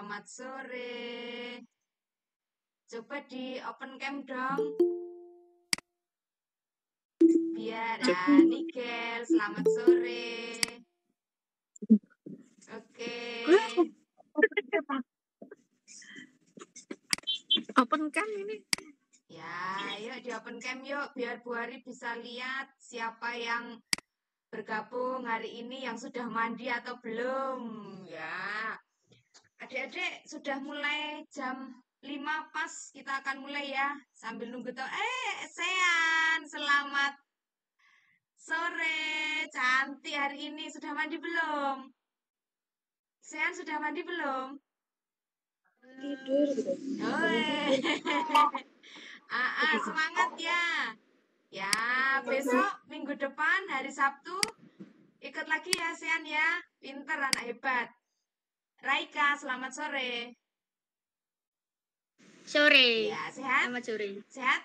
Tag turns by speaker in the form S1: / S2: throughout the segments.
S1: selamat sore. Coba di open cam dong. Biar Nigel, selamat sore. Oke.
S2: Open cam ini.
S1: Ya, yuk di open cam yuk, biar Bu Ari bisa lihat siapa yang bergabung hari ini, yang sudah mandi atau belum. Ya, adik-adik sudah mulai jam 5 pas, kita akan mulai ya. Sambil nunggu tuh, Sean, selamat sore, cantik hari ini. Sudah mandi belum? Sean sudah mandi belum?
S2: Tidur gitu.
S1: Semangat ya. Ya, besok minggu depan hari Sabtu ikut lagi ya Sean ya. Pinter, anak hebat. Raika, selamat sore.
S2: Sore.
S1: Ya, sehat?
S2: Selamat sore.
S1: Sehat?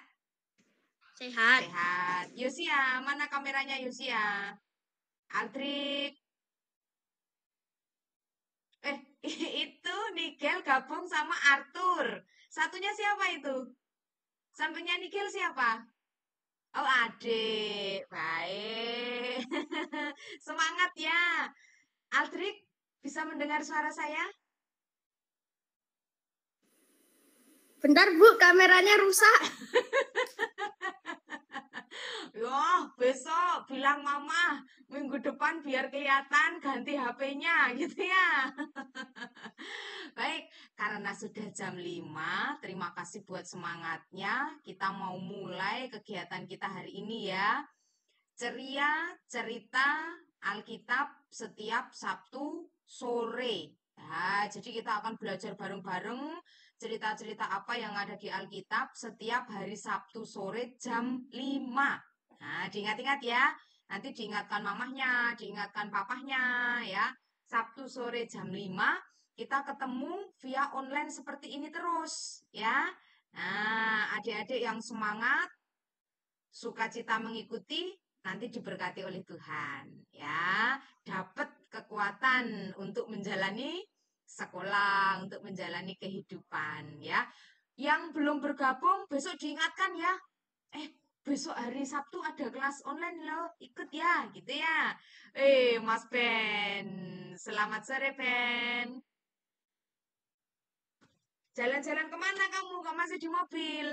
S2: Sehat.
S1: Sehat. Yosia, mana kameranya Yosia? Aldrik. Itu Nigel gabung sama Arthur. Satunya siapa itu? Sampingnya Nigel siapa? Oh, adik. Baik. Semangat ya. Aldrik, bisa mendengar suara saya?
S2: Bentar Bu, kameranya rusak.
S1: Yoh, besok bilang mama minggu depan biar kelihatan ganti HP-nya gitu ya. Baik, karena sudah jam 5, terima kasih buat semangatnya. Kita mau mulai kegiatan kita hari ini ya. Ceria cerita Alkitab setiap Sabtu sore. Nah, jadi kita akan belajar bareng-bareng cerita-cerita apa yang ada di Alkitab setiap hari Sabtu sore jam 5. Nah, diingat-ingat ya. Nanti diingatkan mamahnya, diingatkan papahnya ya. Sabtu sore jam 5 kita ketemu via online seperti ini terus ya. Nah, adik-adik yang semangat, sukacita mengikuti, nanti diberkati oleh Tuhan ya. Dapat kekuatan untuk menjalani sekolah, untuk menjalani kehidupan ya. Yang belum bergabung besok diingatkan ya. Besok hari Sabtu ada kelas online loh, ikut ya, gitu ya. Mas Ben, selamat sore Ben. Jalan-jalan kemana kamu? Kok masih di mobil?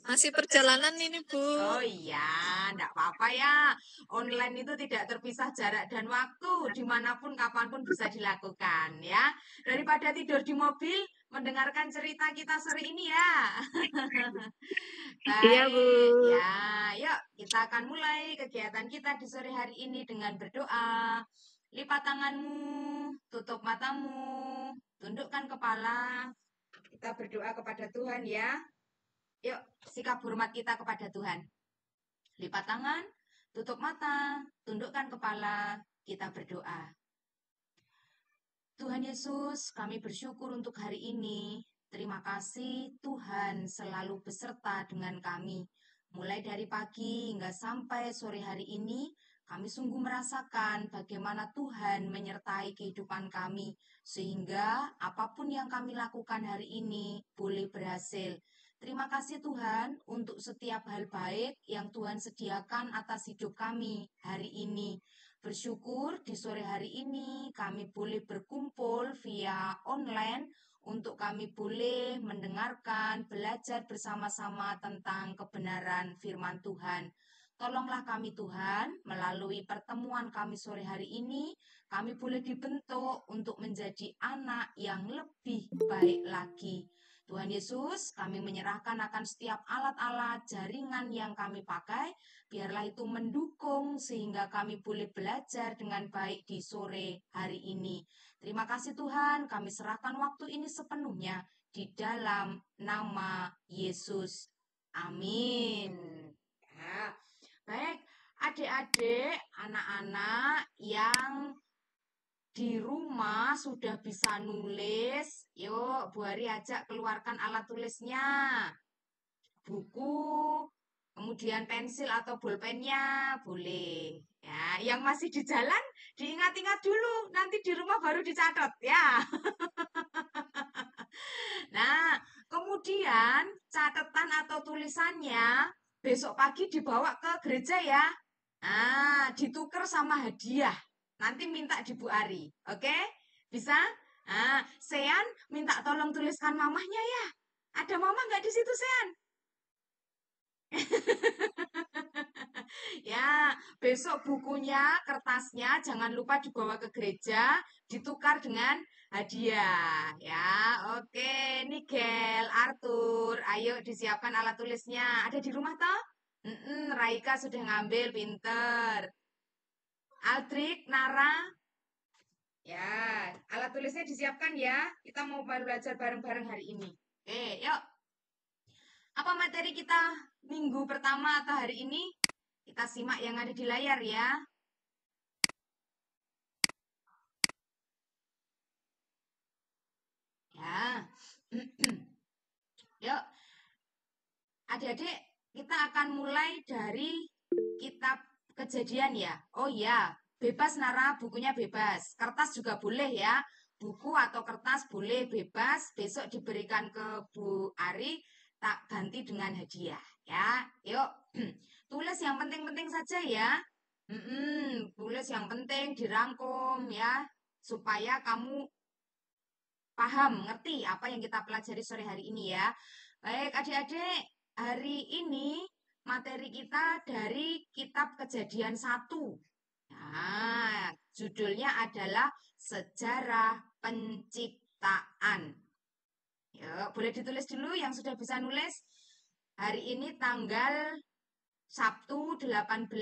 S2: Masih perjalanan ini Bu.
S1: Oh iya, enggak apa-apa ya. Online itu tidak terpisah jarak dan waktu, dimanapun, kapanpun bisa dilakukan ya. Daripada tidur di mobil, mendengarkan cerita kita sore ini ya.
S2: Iya Bu.
S1: Baik, ya. Yuk, kita akan mulai kegiatan kita di sore hari ini dengan berdoa. Lipat tanganmu, tutup matamu, tundukkan kepala. Kita berdoa kepada Tuhan ya. Yuk, sikap hormat kita kepada Tuhan. Lipat tangan, tutup mata, tundukkan kepala, kita berdoa. Tuhan Yesus, kami bersyukur untuk hari ini. Terima kasih Tuhan selalu beserta dengan kami. Mulai dari pagi hingga sampai sore hari ini, kami sungguh merasakan bagaimana Tuhan menyertai kehidupan kami. Sehingga apapun yang kami lakukan hari ini boleh berhasil. Terima kasih Tuhan untuk setiap hal baik yang Tuhan sediakan atas hidup kami hari ini. Bersyukur di sore hari ini kami boleh berkumpul via online untuk kami boleh mendengarkan, belajar bersama-sama tentang kebenaran firman Tuhan. Tolonglah kami Tuhan, melalui pertemuan kami sore hari ini, kami boleh dibentuk untuk menjadi anak yang lebih baik lagi. Tuhan Yesus, kami menyerahkan akan setiap alat-alat jaringan yang kami pakai, biarlah itu mendukung sehingga kami boleh belajar dengan baik di sore hari ini. Terima kasih Tuhan, kami serahkan waktu ini sepenuhnya di dalam nama Yesus. Amin. Ya. Baik, adik-adik, anak-anak yang di rumah sudah bisa nulis, yuk Bu Hari ajak keluarkan alat tulisnya. Buku, Kemudian pensil atau bolpennya boleh. Ya, yang masih di jalan diingat-ingat dulu, nanti di rumah baru dicatat ya. Nah, kemudian catatan atau tulisannya besok pagi dibawa ke gereja ya. Nah, ditukar sama hadiah. Nanti minta di Bu Ari. Oke? Bisa? Nah, Sean minta tolong tuliskan mamahnya ya. Ada mama nggak di situ, Sean? Ya, besok bukunya, kertasnya jangan lupa dibawa ke gereja, ditukar dengan hadiah. Ya, oke. Nigel, Arthur, ayo disiapkan alat tulisnya. Ada di rumah toh? Raika sudah ngambil, pinter. Aldrik, Nara, ya, alat tulisnya disiapkan ya. Kita mau baru belajar bareng-bareng hari ini. Oke, yuk. Apa materi kita minggu pertama atau hari ini? Kita simak yang ada di layar ya. Ya. Yuk. Adik-adik, kita akan mulai dari kitab Kejadian ya. Oh iya, bebas Nara, bukunya bebas. Kertas juga boleh ya. Buku atau kertas boleh bebas. Besok diberikan ke Bu Ari, tak ganti dengan hadiah ya. Yuk, tulis yang penting-penting saja ya. Tulis yang penting, dirangkum ya, supaya kamu paham, ngerti apa yang kita pelajari sore hari ini ya. Baik, adik-adik, hari ini materi kita dari kitab Kejadian 1. Nah, judulnya adalah Sejarah Penciptaan. Ya, boleh ditulis dulu yang sudah bisa nulis. Hari ini tanggal Sabtu 18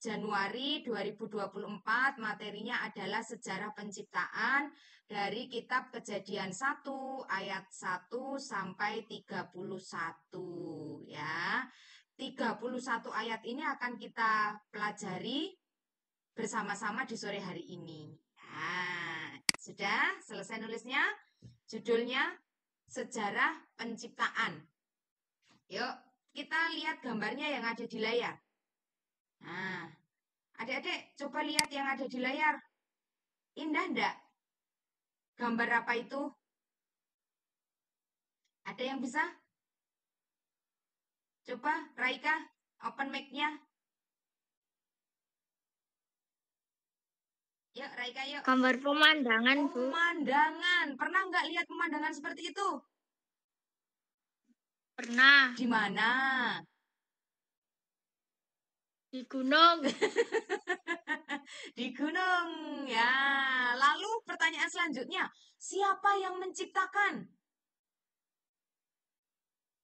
S1: Januari 2024, materinya adalah Sejarah Penciptaan dari kitab Kejadian 1 ayat 1 sampai 31 ya. 31 ayat ini akan kita pelajari bersama-sama di sore hari ini. Nah, sudah selesai nulisnya? Judulnya Sejarah Penciptaan. Yuk, kita lihat gambarnya yang ada di layar. Nah, adik-adik coba lihat yang ada di layar. Indah enggak? Gambar apa itu? Ada yang bisa? Coba, Raika, open mic-nya. Yuk, Raika, yuk.
S2: Gambar pemandangan, Bu.
S1: Pemandangan. Pernah nggak lihat pemandangan seperti itu?
S2: Pernah.
S1: Di mana?
S2: Di gunung.
S1: Di gunung, ya. Lalu pertanyaan selanjutnya, siapa yang menciptakan?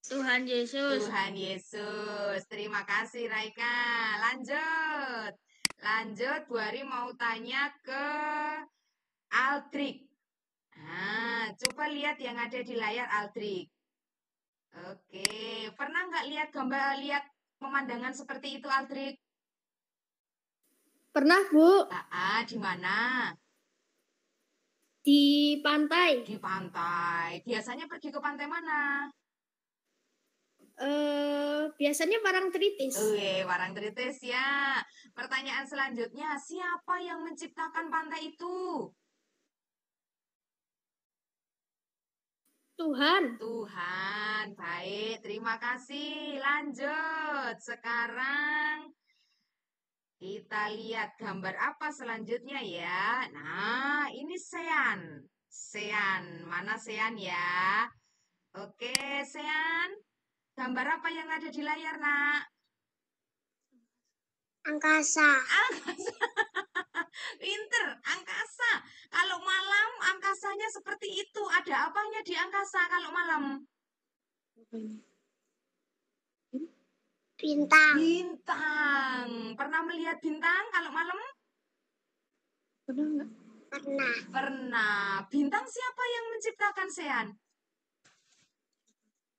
S2: Tuhan Yesus.
S1: Tuhan Yesus. Terima kasih Raika. Lanjut. Lanjut, Bu Ari mau tanya ke Aldrik. Nah, coba lihat yang ada di layar Aldrik. Oke, pernah nggak lihat gambar, lihat pemandangan seperti itu Aldrik?
S2: Pernah, Bu.
S1: Di mana?
S2: Di pantai.
S1: Di pantai. Biasanya pergi ke pantai mana?
S2: Biasanya Parangtritis.
S1: Parangtritis ya. Pertanyaan selanjutnya, siapa yang menciptakan pantai itu?
S2: Tuhan.
S1: Tuhan. Baik, terima kasih. Lanjut. Sekarang kita lihat gambar apa selanjutnya ya. Nah, ini Sean. Sean, mana Sean ya? Oke, Sean. Gambar apa yang ada di layar, Nak?
S2: Angkasa.
S1: Angkasa. Pinter, angkasa. Kalau malam angkasanya seperti itu. Ada apanya di angkasa kalau malam?
S2: Bintang.
S1: Bintang. Pernah melihat bintang kalau malam?
S2: Pernah nggak? Pernah.
S1: Pernah. Bintang siapa yang menciptakan, Sean?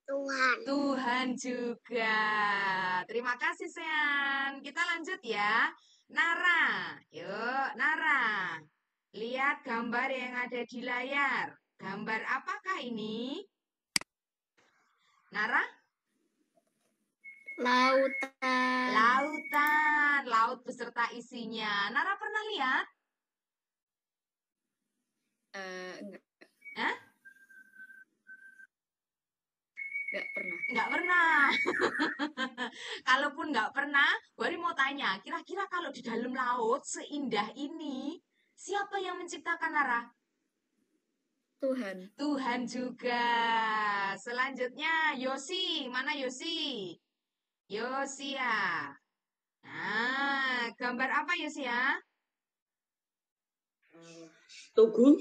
S2: Tuhan.
S1: Tuhan juga. Terima kasih, Sean. Kita lanjut ya. Nara. Yuk, Nara. Lihat gambar yang ada di layar. Gambar apakah ini? Nara?
S2: Lautan.
S1: Lautan, laut beserta isinya. Nara pernah lihat?
S2: Enggak.
S1: Hah?
S2: Enggak pernah.
S1: Nggak pernah. Kalaupun nggak pernah, Wari mau tanya, kira-kira kalau di dalam laut seindah ini, siapa yang menciptakan, Nara?
S2: Tuhan.
S1: Tuhan juga. Selanjutnya, Yosi. Mana Yosi? Yosia. Nah, gambar apa Yosia?
S3: Tugu.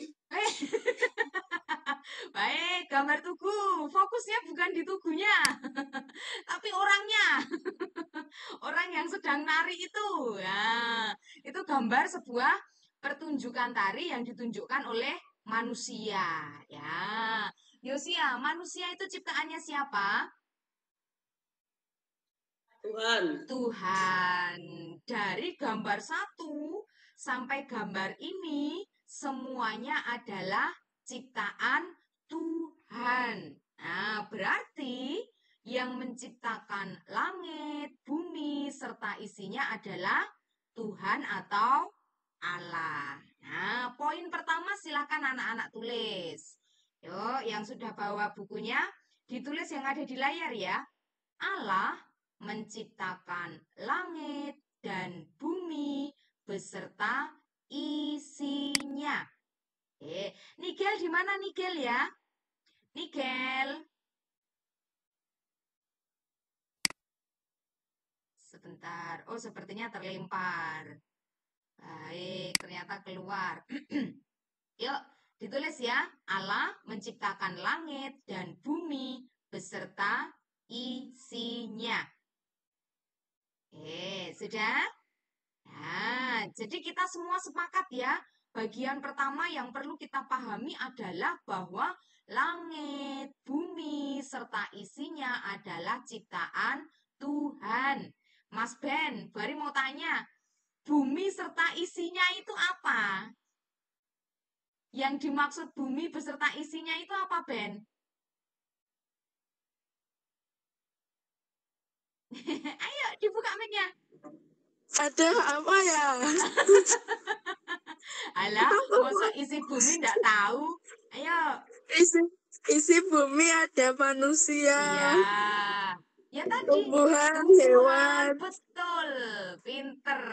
S1: Baik, gambar tugu. Fokusnya bukan di tugunya, tapi orangnya. Orang yang sedang nari itu. Ya, itu gambar sebuah pertunjukan tari yang ditunjukkan oleh manusia. Ya, Yosia, manusia itu ciptaannya siapa?
S3: Tuhan.
S1: Tuhan. Dari gambar 1 sampai gambar ini semuanya adalah ciptaan Tuhan. Nah, berarti yang menciptakan langit, bumi, serta isinya adalah Tuhan atau Allah. Nah, poin pertama silakan anak-anak tulis. Yuk, yang sudah bawa bukunya, ditulis yang ada di layar ya. Allah menciptakan langit dan bumi beserta isinya. Nigel di mana Nigel ya? Nigel. Sebentar. Oh, sepertinya terlempar. Baik, ternyata keluar. Yuk, ditulis ya. Allah menciptakan langit dan bumi beserta isinya. Sudah? Nah, jadi kita semua sepakat ya. Bagian pertama yang perlu kita pahami adalah bahwa langit, bumi, serta isinya adalah ciptaan Tuhan. Mas Ben, Bari mau tanya, bumi serta isinya itu apa? Yang dimaksud bumi beserta isinya itu apa, Ben? Ayo, dibuka mic-nya.
S3: Ada apa ya?
S1: Alah, masa isi bumi enggak tahu? Ayo.
S3: Isi bumi ada manusia.
S1: Iya. Ya tadi.
S3: Tumbuhan,
S1: Tumbuhan.
S3: hewan.
S1: Betul. Pinter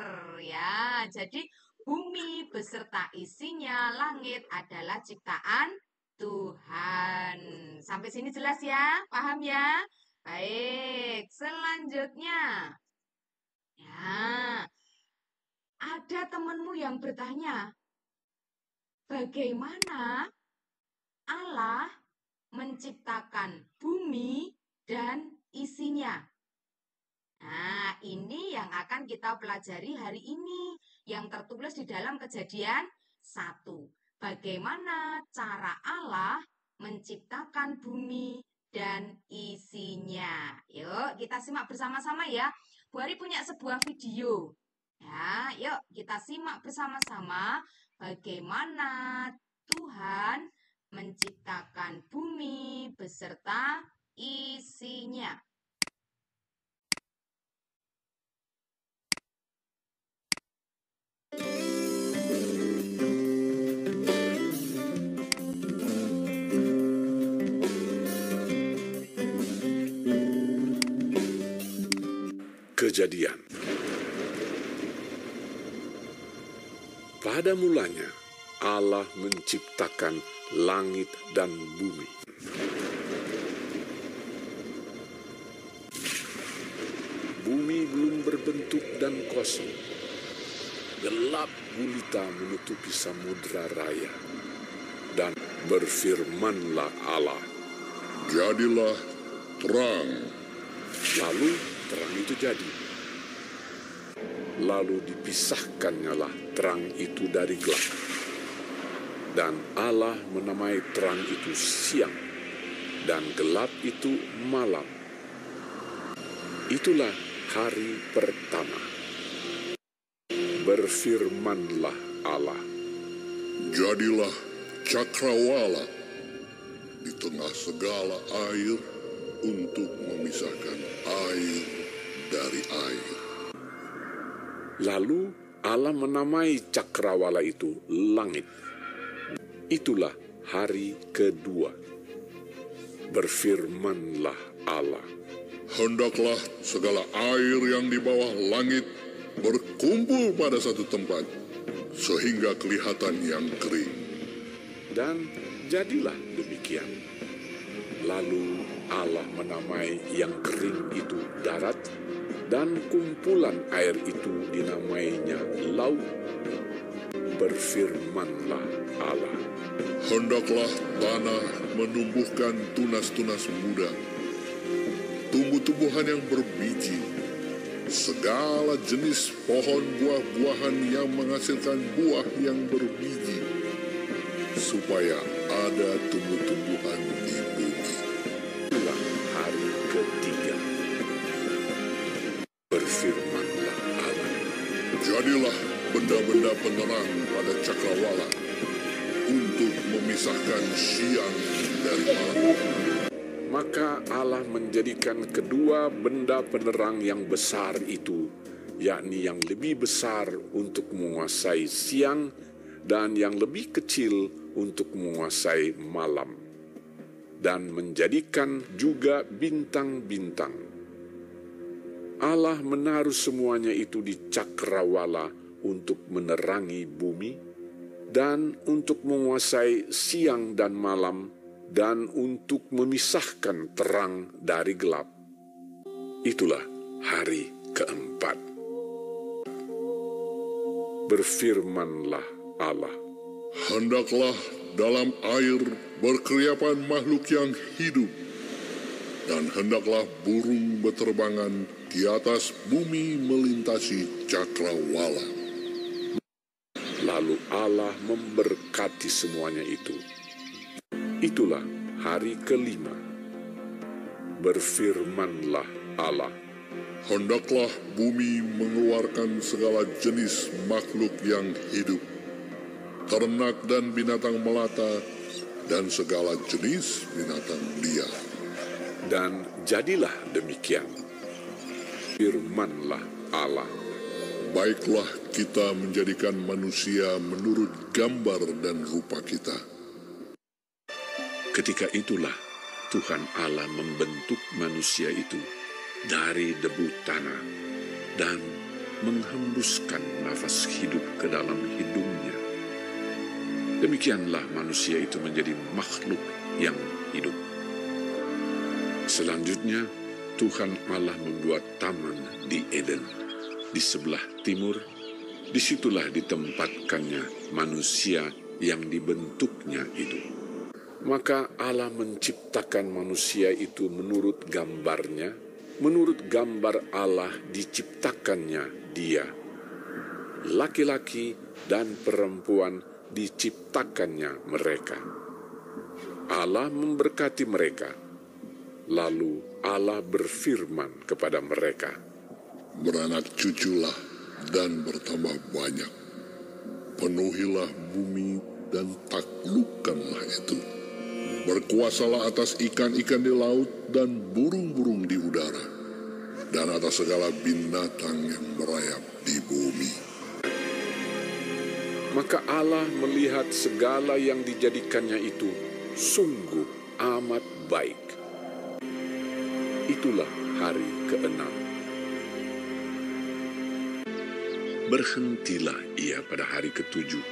S1: ya. Jadi bumi beserta isinya langit adalah ciptaan Tuhan. Sampai sini jelas ya? Paham ya? Baik. Selanjutnya. Ya. Ada temanmu yang bertanya, bagaimana Allah menciptakan bumi dan isinya? Nah, ini yang akan kita pelajari hari ini, yang tertulis di dalam Kejadian 1. Bagaimana cara Allah menciptakan bumi dan isinya? Yuk, kita simak bersama-sama ya. Bu Ari punya sebuah video. Ya, yuk kita simak bersama-sama bagaimana Tuhan menciptakan bumi beserta isinya.
S4: Kejadian. Pada mulanya, Allah menciptakan langit dan bumi. Bumi belum berbentuk dan kosong. Gelap gulita menutupi samudra raya. Dan berfirmanlah Allah,
S5: jadilah terang.
S4: Lalu terang itu jadi. Lalu dipisahkannyalah terang itu dari gelap. Dan Allah menamai terang itu siang, dan gelap itu malam. Itulah hari pertama. Berfirmanlah Allah,
S5: jadilah cakrawala di tengah segala air untuk memisahkan air dari air.
S4: Lalu Allah menamai cakrawala itu langit. Itulah hari kedua. Berfirmanlah Allah,
S5: Hendaklah segala air yang di bawah langit berkumpul pada satu tempat, sehingga kelihatan yang kering.
S4: dan jadilah demikian. Lalu Allah menamai yang kering itu darat, dan kumpulan air itu dinamainya laut. Berfirmanlah Allah,
S5: Hendaklah tanah menumbuhkan tunas-tunas muda, tumbuh-tumbuhan yang berbiji, segala jenis pohon buah-buahan yang menghasilkan buah yang berbiji, supaya ada tumbuh-tumbuhan di bumi.
S4: itulah hari ketiga. Berfirmanlah Allah,
S5: Jadilah benda-benda penerang pada cakrawala untuk memisahkan siang dari malam.
S4: maka Allah menjadikan kedua benda penerang yang besar itu, yakni yang lebih besar untuk menguasai siang dan yang lebih kecil untuk menguasai malam, dan menjadikan juga bintang-bintang. Allah menaruh semuanya itu di cakrawala untuk menerangi bumi, dan untuk menguasai siang dan malam, dan untuk memisahkan terang dari gelap. Itulah hari keempat. Berfirmanlah Allah,
S5: Hendaklah dalam air berkeriapan makhluk yang hidup, dan hendaklah burung beterbangan di atas bumi melintasi cakrawala.
S4: lalu Allah memberkati semuanya itu. Itulah hari kelima. Berfirmanlah Allah,
S5: Hendaklah bumi mengeluarkan segala jenis makhluk yang hidup, ternak dan binatang melata, dan segala jenis binatang liar.
S4: dan jadilah demikian. Firmanlah Allah,
S5: Baiklah kita menjadikan manusia menurut gambar dan rupa kita.
S4: ketika itulah Tuhan Allah membentuk manusia itu dari debu tanah dan menghembuskan nafas hidup ke dalam hidungnya. Demikianlah manusia itu menjadi makhluk yang hidup. Selanjutnya, Tuhan Allah membuat taman di Eden, di sebelah timur. Disitulah ditempatkannya manusia yang dibentuknya itu. Maka Allah menciptakan manusia itu menurut gambarnya, menurut gambar Allah diciptakannya dia. Laki-laki dan perempuan diciptakannya mereka. Allah memberkati mereka. Lalu Allah berfirman kepada mereka,
S5: Beranak cuculah dan bertambah banyak. Penuhilah bumi dan taklukkanlah itu. Berkuasalah atas ikan-ikan di laut dan burung-burung di udara, dan atas segala binatang yang merayap di bumi.
S4: Maka Allah melihat segala yang dijadikannya itu sungguh amat baik. Itulah hari keenam. Berhentilah ia pada hari ketujuh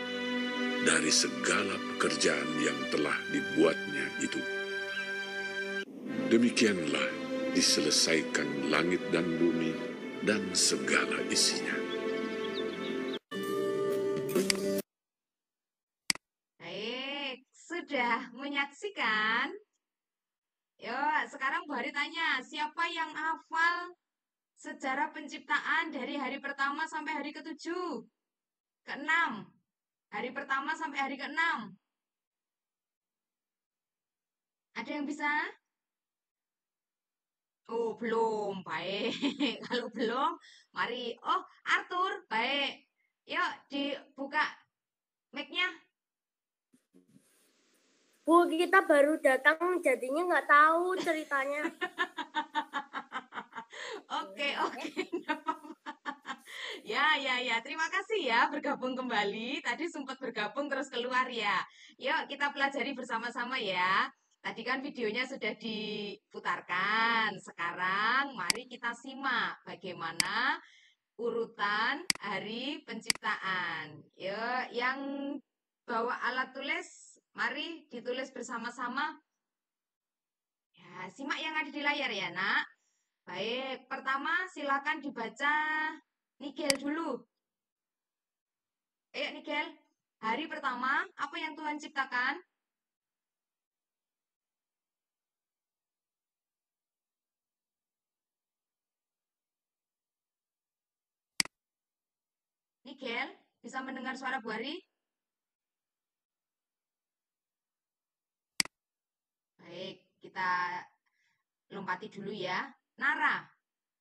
S4: dari segala pekerjaan yang telah dibuatnya itu. Demikianlah diselesaikan langit dan bumi dan segala isinya.
S1: Baik, sudah menyaksikan? Yuk, sekarang Bu Hari tanya, siapa yang hafal sejarah penciptaan dari hari pertama sampai hari ketujuh? Keenam. Hari pertama sampai hari keenam. Ada yang bisa? Oh, belum. Baik. Kalau belum, mari. Oh, Arthur, baik. Yuk, dibuka mic-nya.
S6: Bu, kita baru datang, jadinya nggak tahu ceritanya.
S1: Oke, Oke, nggak apa-apa. Ya. Terima kasih ya bergabung kembali. Tadi sempat bergabung terus keluar ya. Yuk kita pelajari bersama-sama ya. Tadi kan videonya sudah diputarkan. Sekarang mari kita simak bagaimana urutan hari penciptaan. Ya, yang bawa alat tulis, mari ditulis bersama-sama. Ya, simak yang ada di layar ya, Nak. Baik, pertama silakan dibaca Nigel dulu. Ayo Nigel, hari pertama apa yang Tuhan ciptakan? Nigel, bisa mendengar suara Bu Ari? Baik, kita lompati dulu ya. Nara,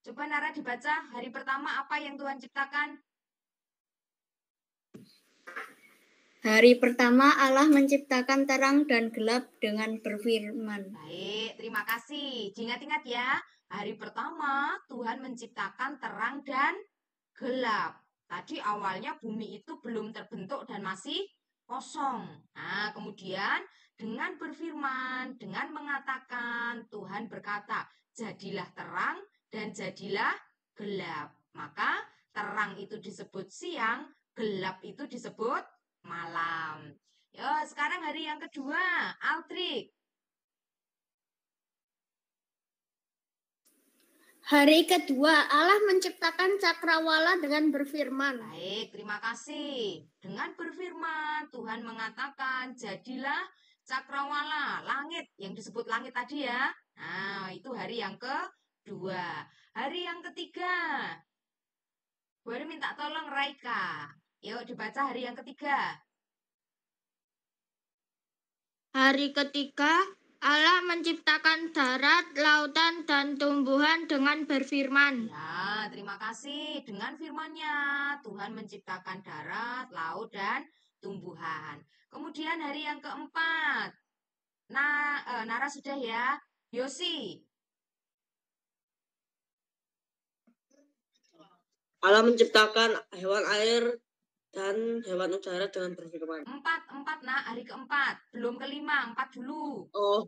S1: coba Nara dibaca hari pertama apa yang Tuhan ciptakan?
S2: Hari pertama Allah menciptakan terang dan gelap dengan berfirman.
S1: Baik, terima kasih. Diingat-ingat ya, hari pertama Tuhan menciptakan terang dan gelap. Tadi awalnya bumi itu belum terbentuk dan masih kosong. Nah, kemudian dengan berfirman, dengan mengatakan, Tuhan berkata, jadilah terang dan jadilah gelap. Maka terang itu disebut siang, gelap itu disebut malam. Yo, sekarang hari yang kedua, Altrik.
S6: Hari kedua, Allah menciptakan cakrawala dengan berfirman.
S1: Baik, terima kasih. Dengan berfirman, Tuhan mengatakan, jadilah cakrawala, langit, yang disebut langit tadi ya. Nah, itu hari yang kedua. Hari yang ketiga, boleh minta tolong Raika. Yuk, dibaca hari yang ketiga.
S6: Hari ketiga, Allah menciptakan darat, lautan, dan tumbuhan dengan berfirman.
S1: Ya, terima kasih. Dengan firman-Nya, Tuhan menciptakan darat, laut, dan tumbuhan. Kemudian hari yang keempat. Nah, Nara sudah ya. Yosi.
S3: Allah menciptakan hewan air dan hewan udara dengan berfirman.
S1: Empat, nak. Hari keempat. Belum kelima, 4 dulu.
S3: Oh.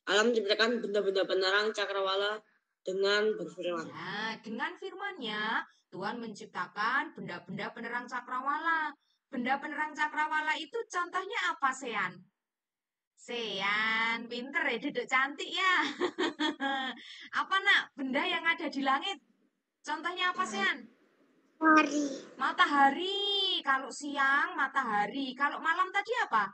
S3: Allah menciptakan benda-benda penerang cakrawala dengan berfirman.
S1: Ya, dengan firman-Nya, Tuhan menciptakan benda-benda penerang cakrawala. Benda penerang cakrawala itu contohnya apa, Sean? Sean, pinter ya, duduk cantik ya. Apa, nak? Benda yang ada di langit. Contohnya apa, Sean?
S6: Hari.
S1: Matahari. Kalau siang, matahari. Kalau malam tadi apa?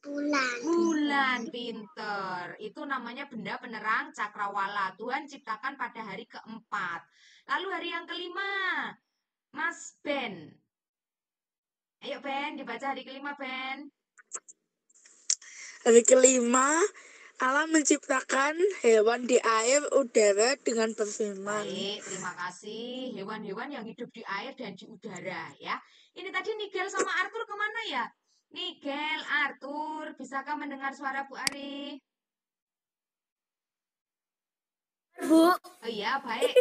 S6: Bulan.
S1: Bulan, pinter. Itu namanya benda penerang cakrawala. Tuhan ciptakan pada hari keempat. Lalu hari yang kelima, Mas Ben. Ayo Ben, dibaca hari kelima Ben.
S3: Hari kelima, Allah menciptakan hewan di air, udara dengan berfirman.
S1: Baik, terima kasih. Hewan-hewan yang hidup di air dan di udara ya. Ini tadi Nigel sama Arthur kemana ya? Nigel, Arthur, bisakah mendengar suara Bu Ari?
S6: Bu.
S1: Oh iya, baik.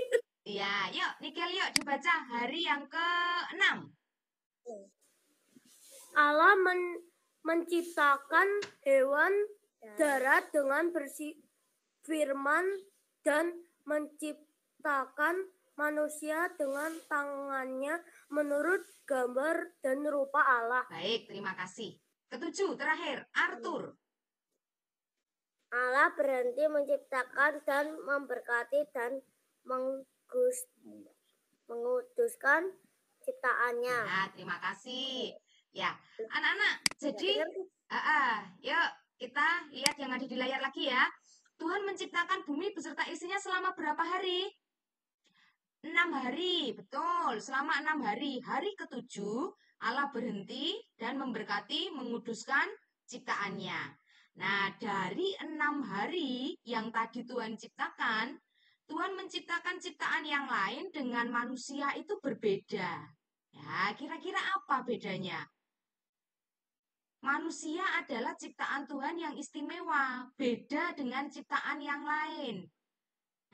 S1: Iya, yuk Nigel yuk dibaca hari yang ke-6.
S6: Allah menciptakan hewan darat dengan berfirman dan menciptakan manusia dengan tangannya menurut gambar dan rupa Allah.
S1: Baik, terima kasih. Ketujuh, terakhir, Arthur.
S6: Allah berhenti menciptakan dan memberkati dan menguduskan ciptaannya.
S1: Nah, terima kasih. Ya, anak-anak, jadi yuk kita lihat yang ada di layar lagi ya. Tuhan menciptakan bumi beserta isinya selama berapa hari? 6 hari, betul. Selama 6 hari. Hari ketujuh, Allah berhenti dan memberkati, menguduskan ciptaannya. Nah, dari 6 hari yang tadi Tuhan ciptakan, Tuhan menciptakan ciptaan yang lain dengan manusia itu berbeda. Ya, kira-kira apa bedanya? Manusia adalah ciptaan Tuhan yang istimewa, beda dengan ciptaan yang lain.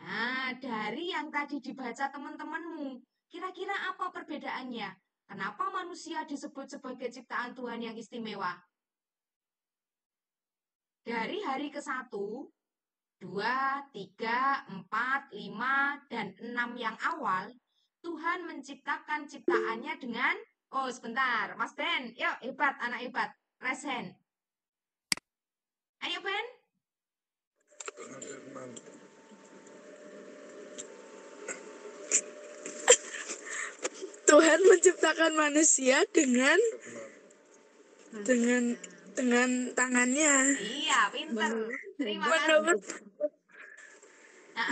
S1: Nah, dari yang tadi dibaca teman-temanmu, kira-kira apa perbedaannya? Kenapa manusia disebut sebagai ciptaan Tuhan yang istimewa? Dari hari ke-1, 2, 3, 4, 5, dan 6 yang awal, Tuhan menciptakan ciptaannya dengan, oh sebentar, Mas Ben, yuk hebat, anak hebat, raise hand. Ayo Ben.
S3: Tuhan menciptakan manusia dengan tangannya.
S1: Iya, pinter. Terima kasih.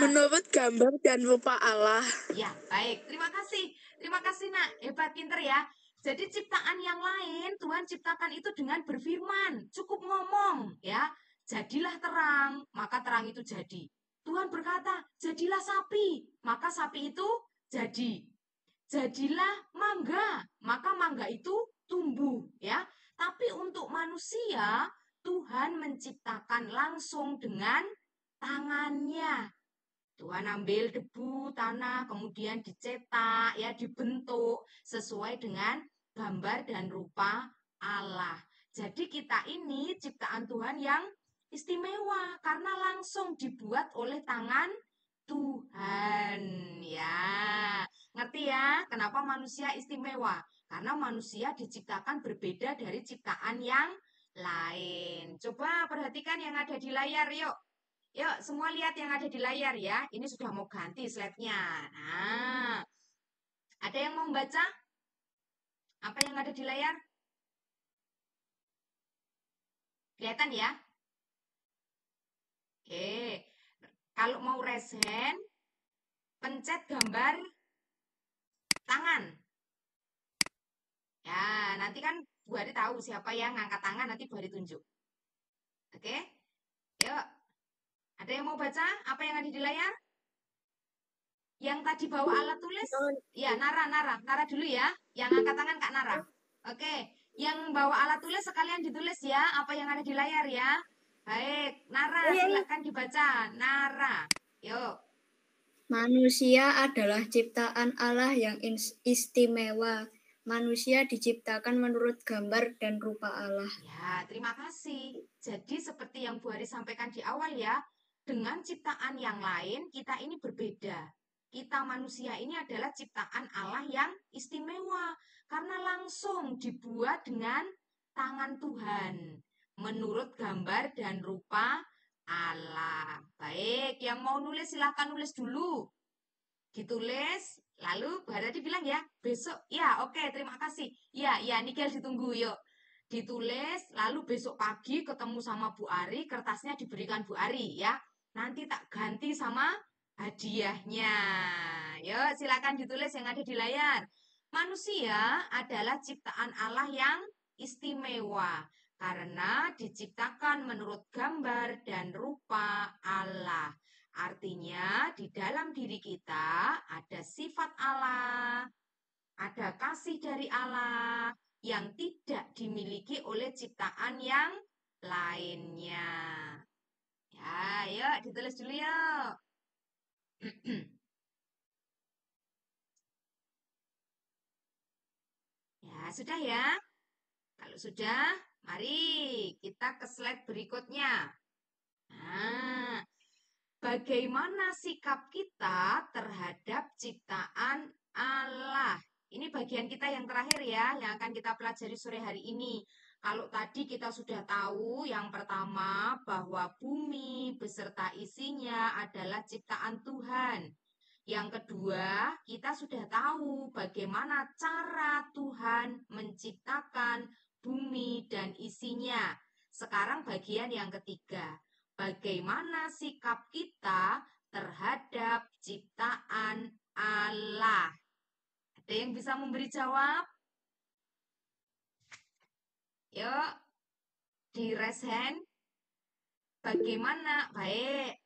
S3: Menurut gambar dan rupa Allah.
S1: Ya, baik. Terima kasih. Terima kasih, Nak. Hebat, pinter ya. Jadi ciptaan yang lain Tuhan ciptakan itu dengan berfirman. Cukup ngomong, ya. Jadilah terang, maka terang itu jadi. Tuhan berkata, jadilah sapi, maka sapi itu jadi. Jadilah mangga, maka mangga itu tumbuh, ya. Tapi untuk manusia, Tuhan menciptakan langsung dengan tangannya. Tuhan ambil debu tanah, kemudian dicetak, ya dibentuk sesuai dengan gambar dan rupa Allah. Jadi kita ini ciptaan Tuhan yang istimewa karena langsung dibuat oleh tangan Tuhan. Ya, ngerti ya kenapa manusia istimewa? Karena manusia diciptakan berbeda dari ciptaan yang lain. Coba perhatikan yang ada di layar, yuk. Yuk, semua lihat yang ada di layar ya. Ini sudah mau ganti slide-nya. Nah, ada yang mau membaca? Apa yang ada di layar? Kelihatan ya? Oke. Kalau mau raise hand, pencet gambar tangan. Ya, nanti kan Bu Hari tahu siapa yang ngangkat tangan, nanti Bu Hari tunjuk. Oke? Yuk. Ada yang mau baca apa yang ada di layar? Yang tadi bawa alat tulis? Ya, Nara dulu ya. Yang angkat tangan Kak Nara. Oke, yang bawa alat tulis sekalian ditulis ya, apa yang ada di layar ya. Baik, Nara silakan dibaca. Nara, yuk.
S2: Manusia adalah ciptaan Allah yang istimewa. Manusia diciptakan menurut gambar dan rupa Allah.
S1: Ya, terima kasih. Jadi seperti yang Bu Hari sampaikan di awal ya, dengan ciptaan yang lain kita ini berbeda. Kita manusia ini adalah ciptaan Allah yang istimewa karena langsung dibuat dengan tangan Tuhan menurut gambar dan rupa Allah. Baik, yang mau nulis silahkan nulis dulu. Ditulis, lalu Bu Hari bilang ya, besok. Ya, oke, terima kasih. Ya, Nigel ditunggu, yuk. Ditulis, lalu besok pagi ketemu sama Bu Ari, kertasnya diberikan Bu Ari ya. Nanti tak ganti sama hadiahnya. Yuk, silakan ditulis yang ada di layar. Manusia adalah ciptaan Allah yang istimewa karena diciptakan menurut gambar dan rupa Allah. Artinya di dalam diri kita ada sifat Allah, ada kasih dari Allah yang tidak dimiliki oleh ciptaan yang lainnya. Ya, yuk ditulis dulu yuk. Ya, sudah ya. Kalau sudah, mari kita ke slide berikutnya. Nah, bagaimana sikap kita terhadap ciptaan Allah? Ini bagian kita yang terakhir ya, yang akan kita pelajari sore hari ini. Kalau tadi kita sudah tahu yang pertama bahwa bumi beserta isinya adalah ciptaan Tuhan. Yang kedua, kita sudah tahu bagaimana cara Tuhan menciptakan bumi dan isinya. Sekarang bagian yang ketiga, bagaimana sikap kita terhadap ciptaan Allah? Ada yang bisa memberi jawab? Yuk, di raise hand. Bagaimana? Baik.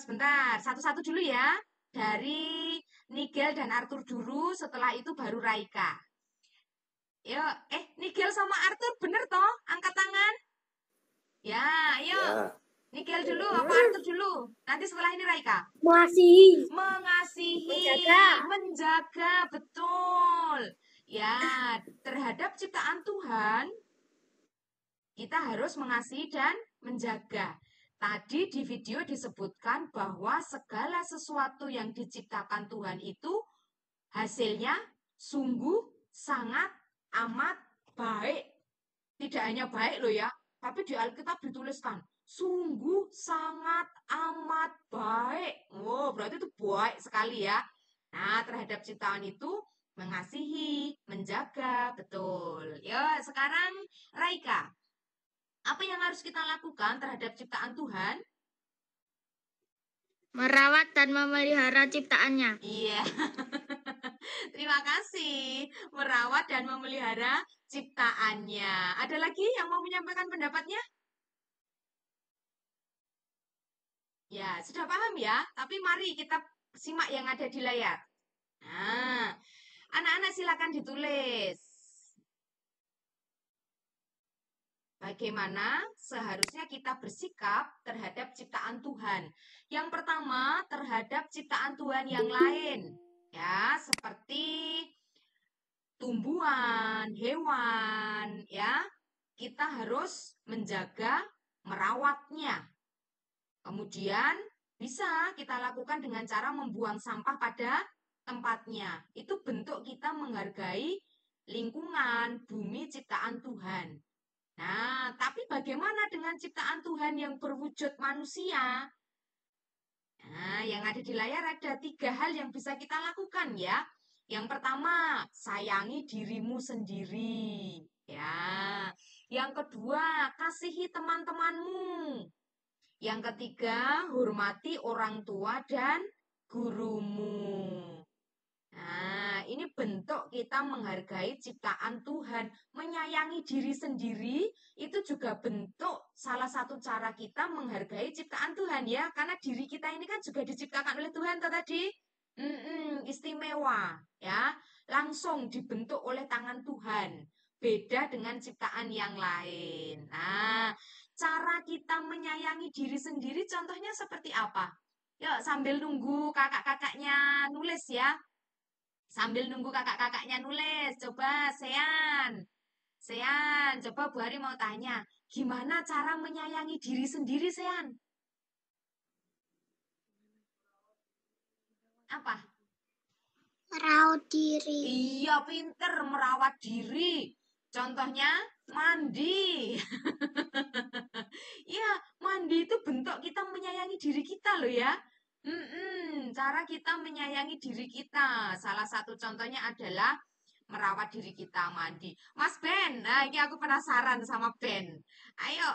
S1: Sebentar, satu-satu dulu ya. Dari Nigel dan Arthur dulu, setelah itu baru Raika. Yuk, Nigel sama Arthur bener toh? Angkat tangan. Ya, yuk. Nikel dulu apa Arthur dulu? Nanti setelah ini Raika.
S6: Mengasihi.
S1: Menjaga, betul. Ya, terhadap ciptaan Tuhan kita harus mengasihi dan menjaga. Tadi di video disebutkan bahwa segala sesuatu yang diciptakan Tuhan itu hasilnya sungguh sangat amat baik. Tidak hanya baik loh ya, tapi di Alkitab dituliskan sungguh sangat amat baik. Oh, berarti itu baik sekali ya. Nah, terhadap ciptaan itu mengasihi, menjaga, betul. Ya, sekarang Raika, apa yang harus kita lakukan terhadap ciptaan Tuhan?
S2: Merawat dan memelihara ciptaannya.
S1: Iya. Terima kasih. Merawat dan memelihara ciptaannya. Ada lagi yang mau menyampaikan pendapatnya? Ya, sudah paham ya? Tapi mari kita simak yang ada di layar. Nah, anak-anak silakan ditulis. Bagaimana seharusnya kita bersikap terhadap ciptaan Tuhan? Yang pertama, terhadap ciptaan Tuhan yang lain. Ya, seperti tumbuhan, hewan, ya. Kita harus menjaga, merawatnya. Kemudian bisa kita lakukan dengan cara membuang sampah pada tempatnya. Itu bentuk kita menghargai lingkungan, bumi ciptaan Tuhan. Nah, tapi bagaimana dengan ciptaan Tuhan yang berwujud manusia? Nah, yang ada di layar ada 3 hal yang bisa kita lakukan ya. Yang pertama, sayangi dirimu sendiri. Ya. Yang kedua, kasihi teman-temanmu. Yang ketiga, hormati orang tua dan gurumu. Nah, ini bentuk kita menghargai ciptaan Tuhan. Menyayangi diri sendiri, itu juga bentuk salah satu cara kita menghargai ciptaan Tuhan ya. Karena diri kita ini kan juga diciptakan oleh Tuhan tadi. Istimewa ya. Langsung dibentuk oleh tangan Tuhan. Beda dengan ciptaan yang lain. Nah, cara kita menyayangi diri sendiri contohnya seperti apa? Yuk sambil nunggu kakak-kakaknya nulis ya. Sambil nunggu kakak-kakaknya nulis, coba Sean, coba Bu Hari mau tanya, gimana cara menyayangi diri sendiri, Sean? Apa?
S6: Merawat diri.
S1: Iya, pinter merawat diri. Contohnya mandi. Ya, mandi itu bentuk kita menyayangi diri kita loh ya. Cara kita menyayangi diri kita. Salah satu contohnya adalah merawat diri kita mandi. Mas Ben, nah ini aku penasaran sama Ben. Ayo,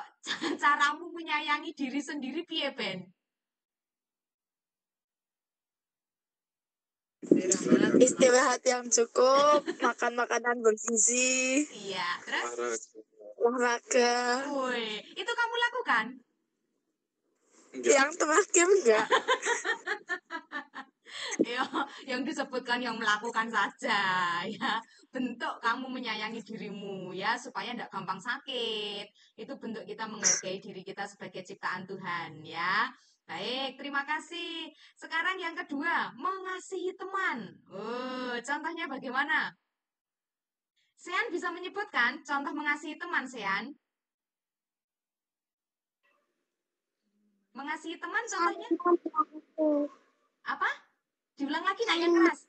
S1: caramu menyayangi diri sendiri piye Ben?
S3: Istirahat yang cukup, makan makanan bergizi,
S1: Iya, terus?
S3: olahraga.
S1: Woi, itu kamu lakukan?
S3: Yang terakhir enggak.
S1: Ya, yang disebutkan yang melakukan saja ya. Bentuk kamu menyayangi dirimu ya supaya tidak gampang sakit. Itu bentuk kita menghargai diri kita sebagai ciptaan Tuhan ya. Baik, terima kasih. Sekarang yang kedua, mengasihi teman. Oh, contohnya bagaimana? Sean bisa menyebutkan contoh mengasihi teman, Sean? Mengasihi teman contohnya? Apa? Diulang lagi nanya keras.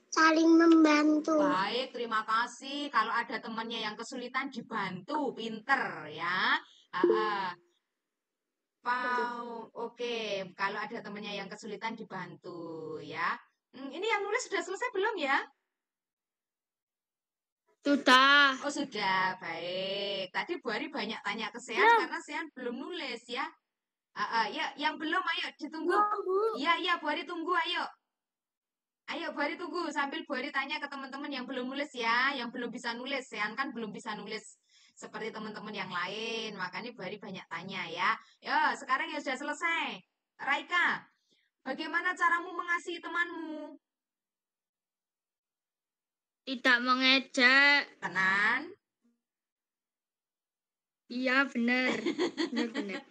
S6: Saling membantu.
S1: Baik, terima kasih. Kalau ada temannya yang kesulitan dibantu, pinter ya. Oke. Kalau ada temannya yang kesulitan dibantu ya. Ini yang nulis sudah selesai belum ya?
S2: Sudah.
S1: Oh sudah, baik. Tadi Bu Ari banyak tanya ke Sean karena Sean belum nulis ya. Ya, yang belum ayo ditunggu. Iya, Bu Ari tunggu ayo. Ayo Bu Ari tunggu sambil Bu Ari tanya ke teman-teman yang belum nulis ya, yang belum bisa nulis. Sean kan belum bisa nulis seperti teman-teman yang lain, makanya Bu Ari banyak tanya ya. Yo, sekarang ya sudah selesai. Raika, bagaimana caramu mengasihi temanmu?
S2: Tidak mengejek.
S1: Tenan.
S2: Iya, benar. Benar.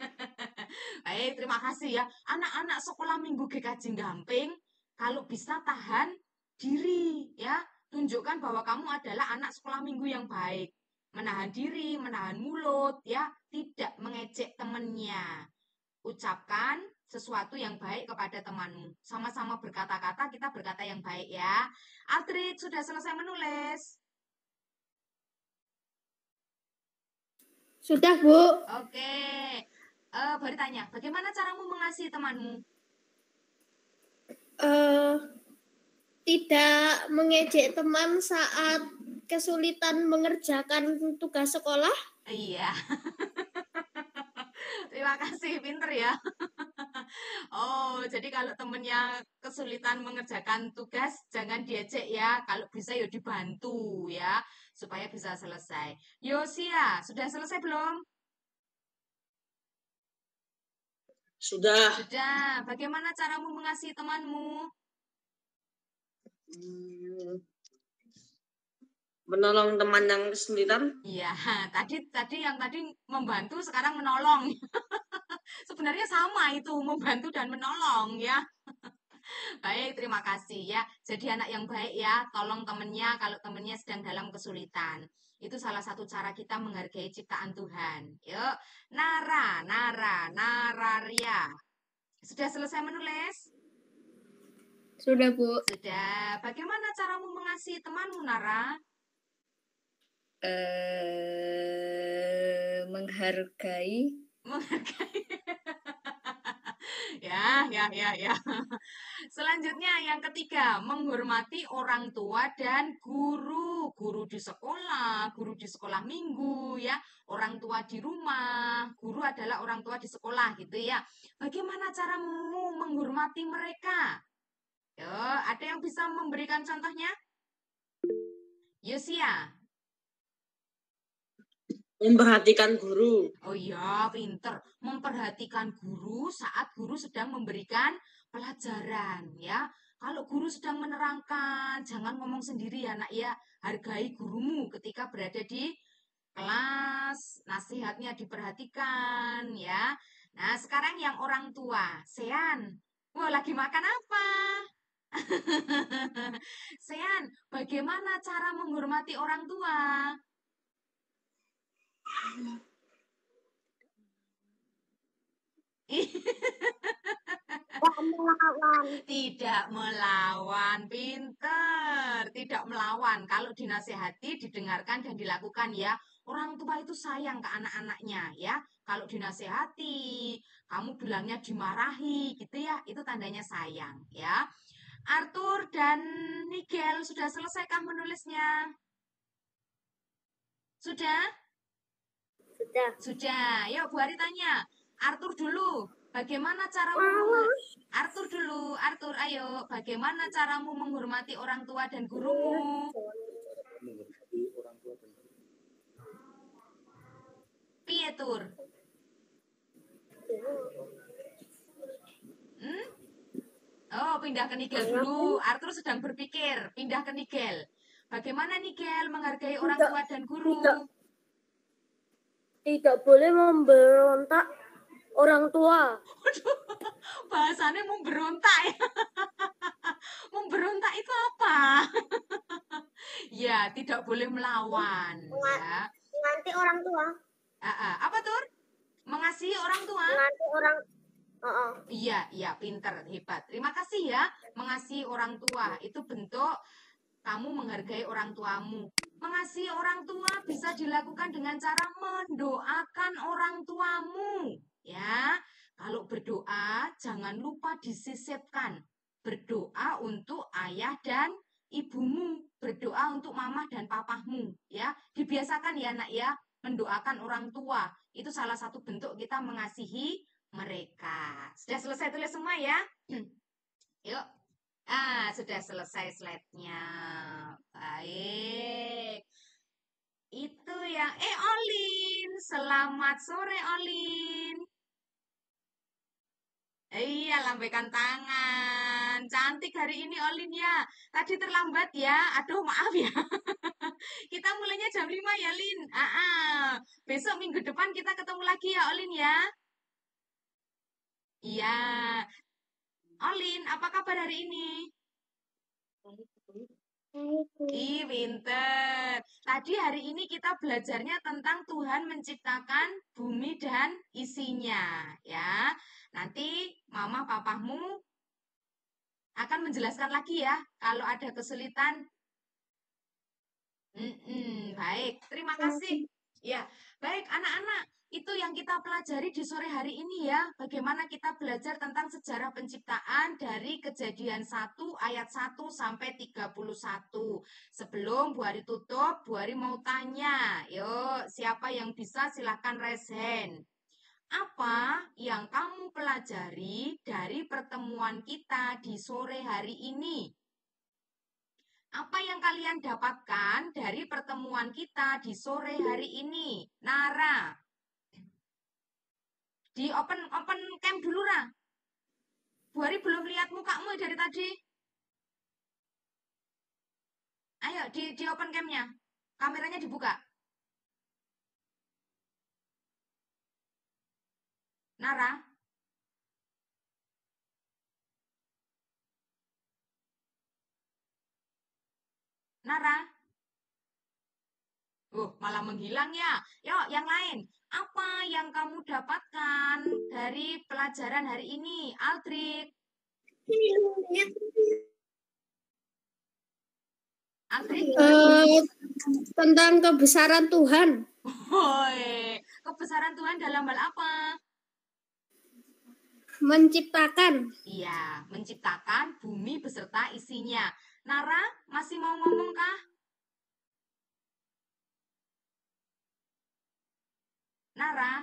S1: Baik, terima kasih ya. Anak-anak sekolah minggu GKJ Gamping, kalau bisa tahan diri ya. Tunjukkan bahwa kamu adalah anak sekolah minggu yang baik. Menahan diri, menahan mulut ya, tidak mengejek temannya. Ucapkan sesuatu yang baik kepada temanmu. Sama-sama berkata-kata, kita berkata yang baik ya. Altrid, sudah selesai menulis?
S6: Sudah, Bu.
S1: Oke. Baru tanya, bagaimana caramu mengasihi temanmu?
S6: Tidak mengejek teman saat kesulitan mengerjakan tugas sekolah.
S1: Iya. Terima kasih, pinter ya. Oh, jadi kalau temennya kesulitan mengerjakan tugas, jangan diejek ya. Kalau bisa ya dibantu ya, supaya bisa selesai. Yosia, sudah selesai belum?
S7: Sudah.
S1: Sudah. Bagaimana caramu mengasihi temanmu?
S7: Menolong teman yang kesulitan.
S1: Iya, tadi yang tadi membantu, sekarang menolong. Sebenarnya sama itu, membantu dan menolong ya. Baik, terima kasih ya. Jadi anak yang baik ya, tolong temennya kalau temennya sedang dalam kesulitan. Itu salah satu cara kita menghargai ciptaan Tuhan. Yuk, Nararia. Sudah selesai menulis?
S2: Sudah, Bu.
S1: Sudah. Bagaimana caramu mengasihi temanmu, Nara?
S2: Menghargai.
S1: Ya. Selanjutnya yang ketiga, menghormati orang tua dan guru. Guru di sekolah minggu ya, orang tua di rumah, guru adalah orang tua di sekolah gitu ya. Bagaimana caramu menghormati mereka? Yo, ada yang bisa memberikan contohnya? Yosia.
S7: Memperhatikan guru.
S1: Oh iya, pinter. Memperhatikan guru saat guru sedang memberikan pelajaran ya. Kalau guru sedang menerangkan, jangan ngomong sendiri ya nak ya. Hargai gurumu ketika berada di kelas, nasihatnya diperhatikan ya. Nah, sekarang yang orang tua, Sean. Wah, lagi makan apa? Sean, bagaimana cara menghormati orang tua? Tidak melawan, pinter. Tidak melawan. Kalau dinasehati, didengarkan dan dilakukan ya. Orang tua itu sayang ke anak-anaknya ya. Kalau dinasehati, kamu bilangnya dimarahi gitu ya. Itu tandanya sayang ya. Arthur dan Nigel sudah selesaikah menulisnya? Sudah? Sudah. Yuk Bu Ari tanya. Arthur dulu. Bagaimana caramu Arthur, ayo. Bagaimana caramu menghormati orang tua dan gurumu? Piye, Tur? Oh, pindah ke Nigel dulu. Arthur sedang berpikir. Pindah ke Nigel. Bagaimana Nigel menghargai orang tua dan guru?
S6: Tidak boleh memberontak orang tua.
S1: Bahasanya memberontak ya. Memberontak itu apa? Ya, tidak boleh melawan. Ya.
S6: Mengganti orang tua.
S1: Apa Tur? Mengasihi orang tua?
S6: Mengganti orang.
S1: Iya, pinter, hebat. Terima kasih ya. Mengasihi orang tua itu bentuk kamu menghargai orang tuamu. Mengasihi orang tua bisa dilakukan dengan cara mendoakan orang tuamu. Ya, kalau berdoa jangan lupa disisipkan. Berdoa untuk ayah dan ibumu. Berdoa untuk mama dan papahmu. Ya, dibiasakan ya nak ya, mendoakan orang tua. Itu salah satu bentuk kita mengasihi mereka. Sudah selesai tulis semua ya? Yuk. Sudah selesai slide-nya. Baik. Itu yang Olin. Selamat sore Olin. Iya, lambaikan tangan. Cantik hari ini Olin ya. Tadi terlambat ya. Aduh, maaf ya. Kita mulainya jam 5 ya, Lin. Besok minggu depan kita ketemu lagi ya, Olin ya. Iya. Olin, apa kabar hari ini? Ih, pinter. Tadi hari ini kita belajarnya tentang Tuhan menciptakan bumi dan isinya, ya. Nanti mama papamu akan menjelaskan lagi ya kalau ada kesulitan. Baik, terima kasih. Ya, baik anak-anak, itu yang kita pelajari di sore hari ini ya. Bagaimana kita belajar tentang sejarah penciptaan dari Kejadian 1 ayat 1 sampai 31. Sebelum Bu Ari tutup, Bu Ari mau tanya. Yuk, siapa yang bisa silahkan raise hand. Apa yang kamu pelajari dari pertemuan kita di sore hari ini? Apa yang kalian dapatkan dari pertemuan kita di sore hari ini? Nara. Di open cam dulu, Ra. Bu Ari belum lihat mukamu dari tadi. Ayo, di open cam-nya. Kameranya dibuka. Nara. Nara. Malah menghilang ya. Yuk, yang lain. Apa yang kamu dapatkan dari pelajaran hari ini, Aldrik? Aldrik?
S6: Tentang kebesaran Tuhan.
S1: Kebesaran Tuhan dalam hal apa?
S6: Menciptakan.
S1: Iya, menciptakan bumi beserta isinya. Nara, masih mau ngomong kah? Nara?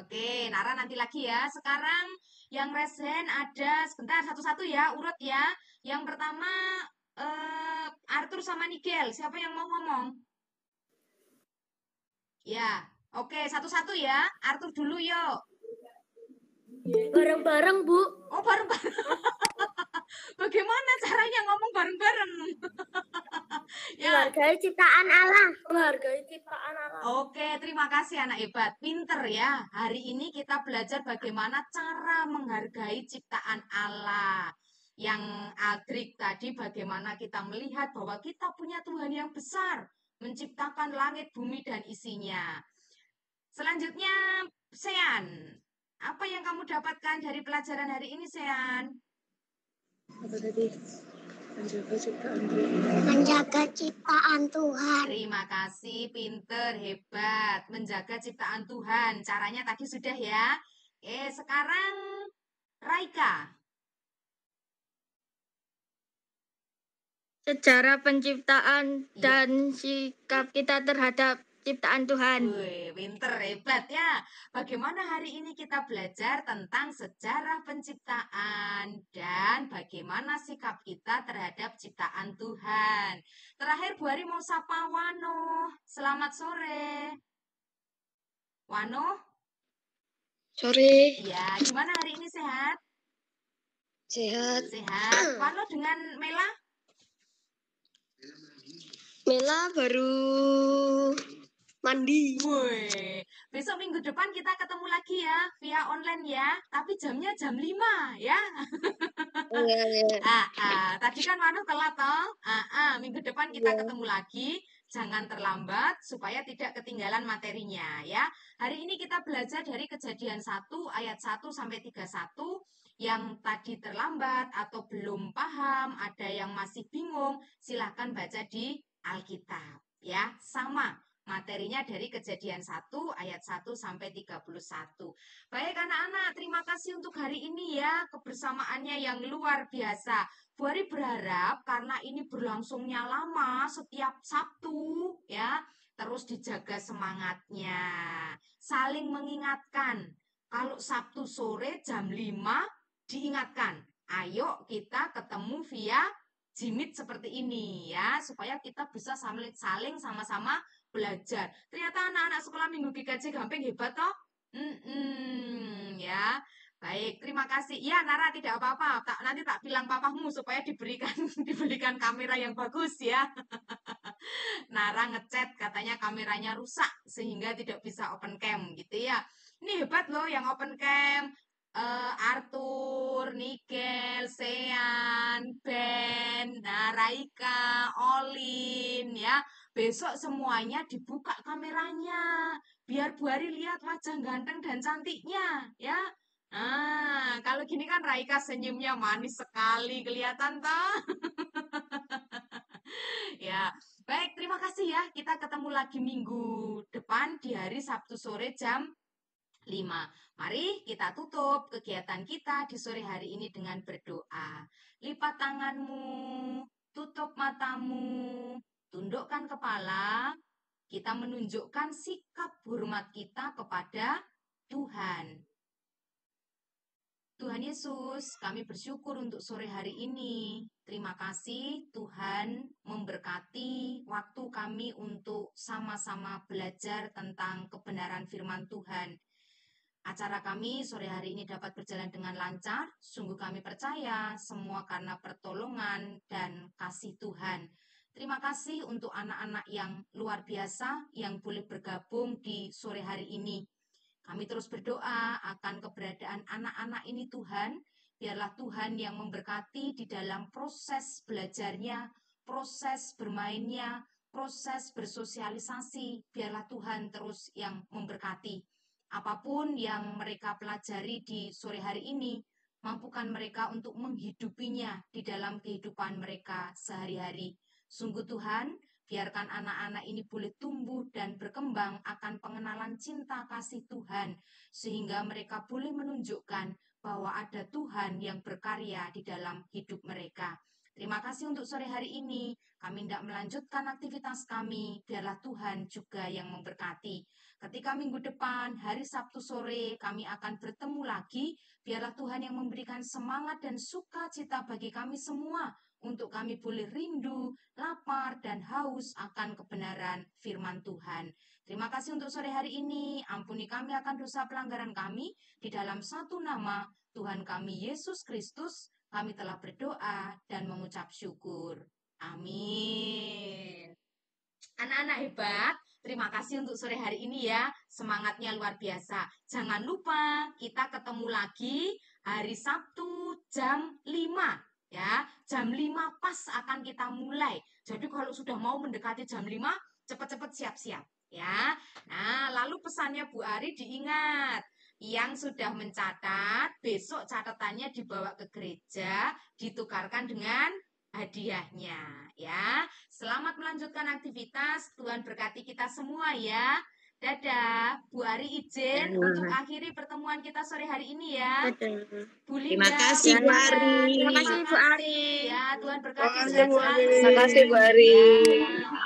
S1: Oke, Nara nanti lagi ya. Sekarang yang resen ada, sebentar satu-satu ya, urut ya. Yang pertama, Arthur sama Nigel. Siapa yang mau ngomong? Ya, oke, satu-satu ya. Arthur dulu yuk.
S6: Bareng-bareng, Bu.
S1: Oh, bareng-bareng. Bagaimana caranya ngomong bareng-bareng? Ya.
S6: Menghargai ciptaan Allah. Menghargai ciptaan Allah.
S1: Oke, terima kasih anak hebat. Pinter ya. Hari ini kita belajar bagaimana cara menghargai ciptaan Allah. Yang Aldrik tadi bagaimana kita melihat bahwa kita punya Tuhan yang besar. Menciptakan langit, bumi, dan isinya. Selanjutnya, Sean. Apa yang kamu dapatkan dari pelajaran hari ini, Sean?
S3: Apa tadi? Menjaga ciptaan Tuhan.
S6: Menjaga ciptaan Tuhan.
S1: Terima kasih, pinter, hebat. Menjaga ciptaan Tuhan. Caranya tadi sudah ya. Sekarang Raika.
S2: Sejarah penciptaan dan sikap kita terhadap ciptaan Tuhan.
S1: Pinter, hebat ya. Bagaimana hari ini kita belajar tentang sejarah penciptaan dan bagaimana sikap kita terhadap ciptaan Tuhan. Terakhir Bu Ari mau sapa Wano. Selamat sore. Wano?
S7: Sore.
S1: Ya, gimana hari ini sehat?
S7: Sehat.
S1: Sehat. Wano dengan Mela?
S7: Mela baru mandi.
S1: Besok minggu depan kita ketemu lagi ya, via online ya. Tapi jamnya jam 5 ya. Tadi kan Wano telat toh. Minggu depan kita ketemu lagi. Jangan terlambat supaya tidak ketinggalan materinya ya. Hari ini kita belajar dari Kejadian 1 ayat 1 sampai 31. Yang tadi terlambat atau belum paham, ada yang masih bingung, silahkan baca di Alkitab ya. Sama materinya dari Kejadian 1 ayat 1 sampai 31. Baik anak-anak, terima kasih untuk hari ini ya, kebersamaannya yang luar biasa. Bu Ari berharap karena ini berlangsungnya lama setiap Sabtu ya, terus dijaga semangatnya. Saling mengingatkan. Kalau Sabtu sore jam 5 diingatkan, ayo kita ketemu via Jimit seperti ini ya, supaya kita bisa saling sama-sama belajar. Ternyata anak-anak sekolah minggu GKJ Gamping hebat toh. Ya. Baik, terima kasih. Ya, Nara tidak apa-apa. Nanti tak bilang papamu supaya diberikan kamera yang bagus ya. Nara ngechat katanya kameranya rusak sehingga tidak bisa open cam gitu ya. Ini hebat loh yang open cam. Arthur, Nigel, Sean, Ben, Raika, Olin ya. Besok semuanya dibuka kameranya biar Bu Ari lihat wajah ganteng dan cantiknya ya. Nah, kalau gini kan Raika senyumnya manis sekali kelihatan toh. Ya, baik, terima kasih ya. Kita ketemu lagi minggu depan di hari Sabtu sore jam 5. Mari kita tutup kegiatan kita di sore hari ini dengan berdoa. Lipat tanganmu, tutup matamu, tundukkan kepala. Kita menunjukkan sikap hormat kita kepada Tuhan. Tuhan Yesus, kami bersyukur untuk sore hari ini. Terima kasih Tuhan memberkati waktu kami untuk sama-sama belajar tentang kebenaran firman Tuhan. Acara kami sore hari ini dapat berjalan dengan lancar. Sungguh kami percaya semua karena pertolongan dan kasih Tuhan. Terima kasih untuk anak-anak yang luar biasa yang boleh bergabung di sore hari ini. Kami terus berdoa akan keberadaan anak-anak ini Tuhan. Biarlah Tuhan yang memberkati di dalam proses belajarnya, proses bermainnya, proses bersosialisasi. Biarlah Tuhan terus yang memberkati. Apapun yang mereka pelajari di sore hari ini, mampukan mereka untuk menghidupinya di dalam kehidupan mereka sehari-hari. Sungguh Tuhan, biarkan anak-anak ini boleh tumbuh dan berkembang akan pengenalan cinta kasih Tuhan, sehingga mereka boleh menunjukkan bahwa ada Tuhan yang berkarya di dalam hidup mereka. Terima kasih untuk sore hari ini. Kami tidak melanjutkan aktivitas kami, biarlah Tuhan juga yang memberkati. Ketika minggu depan, hari Sabtu sore, kami akan bertemu lagi. Biarlah Tuhan yang memberikan semangat dan sukacita bagi kami semua, untuk kami boleh rindu, lapar, dan haus akan kebenaran firman Tuhan. Terima kasih untuk sore hari ini. Ampuni kami akan dosa pelanggaran kami. Di dalam satu nama Tuhan kami Yesus Kristus, kami telah berdoa dan mengucap syukur. Amin. Anak-anak hebat, terima kasih untuk sore hari ini ya. Semangatnya luar biasa. Jangan lupa kita ketemu lagi hari Sabtu jam 5. Ya, jam 5 pas akan kita mulai. Jadi kalau sudah mau mendekati jam 5, cepat-cepat siap-siap ya. Nah, lalu pesannya Bu Ari diingat. Yang sudah mencatat, besok catatannya dibawa ke gereja, ditukarkan dengan hadiahnya ya. Selamat melanjutkan aktivitas. Tuhan berkati kita semua ya. Dadah. Bu Ari izin untuk akhiri pertemuan kita sore hari ini ya. Bu Linda,
S7: Terima kasih Bu Ari.
S6: Terima kasih Bu Ari.
S1: Ya, Tuhan berkati
S3: Terima kasih, Bu Ari.
S7: Terima kasih Bu Ari.
S1: Ya.